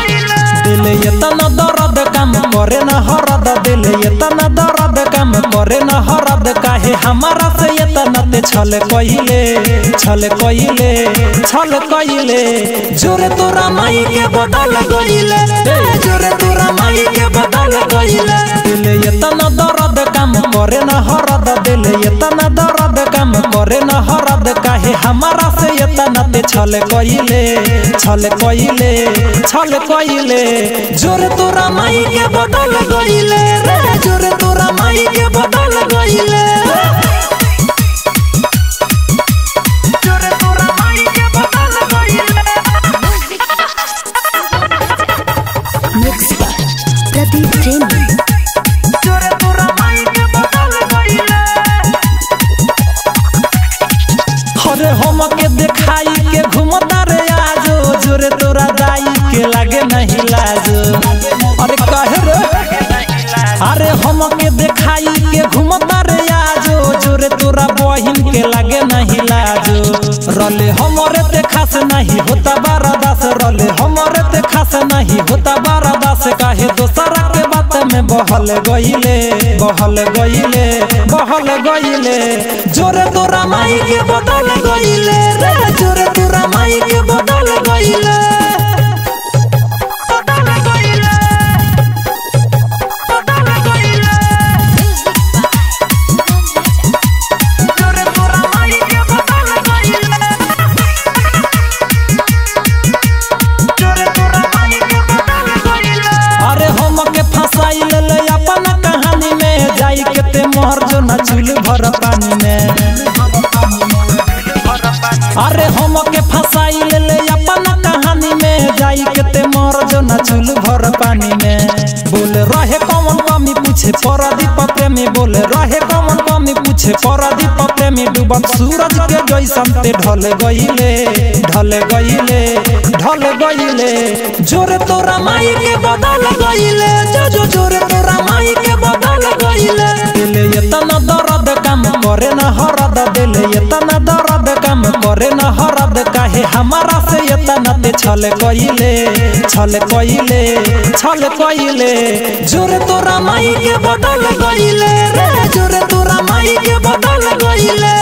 इतना दर्द काम करे न हरद दिल इतना दर्द काम करे न हरद काहे हमारा से इतना ते छल कइले जोरे तोरा माई के बदल गइले जोरे तोरा माई के बदल गइले दिल इतना दर्द काम करे न हरद दिल इतना दर्द काम करे न हरद काहे हमारा से इतना ते छल कइले जोरे तोरा माई के बदल गइले रे जोरे तोरा माई के बदल गइले जोरे तोरा माई के बदल गइले मिक्स प्रदीप प्रेमी जोरे तोरा माई के बदल गइले अरे हम के दिखाई के घुमता रे आजो जोरे तोरा दाई के लागे नहीं लाजो अरे काहे रे अरे हम के दिखाई के घुमता रे आजो जोरे तोरा बहिन के लागे नहीं लाजो रले हमरे ते खास नहीं होता बारादास रले हमरे ते खास नहीं होता बारादास काहे दोसरा के बात में बहल गइले जोरे तोरा माई के बदल गइले रे जोरे तोरा माई के बदल गइले मोहर जो न चूल भर पानी में अरे हम के फसाई ले अपन कहानी में जाई के ते मोहर जो न चूल भर पानी में बोल रहे कौन कमी पूछे परदीप प्रेमी बोल रहे कौन कमी पूछे परदीप प्रेमी डूबत सूरज के जैसन ते ढल गइले जोरे तोरा माई के बदल गइले जो जोरे तोरा माई के बदल गइले दिल इतना दर्द काम करे न हरद दिल इतना दर्द काम करे न हरद काहे हमारा से इतना ते छल कइले जोरे तोरा माई के बदल गइले रे जोरे तोरा माई के बदल गइले।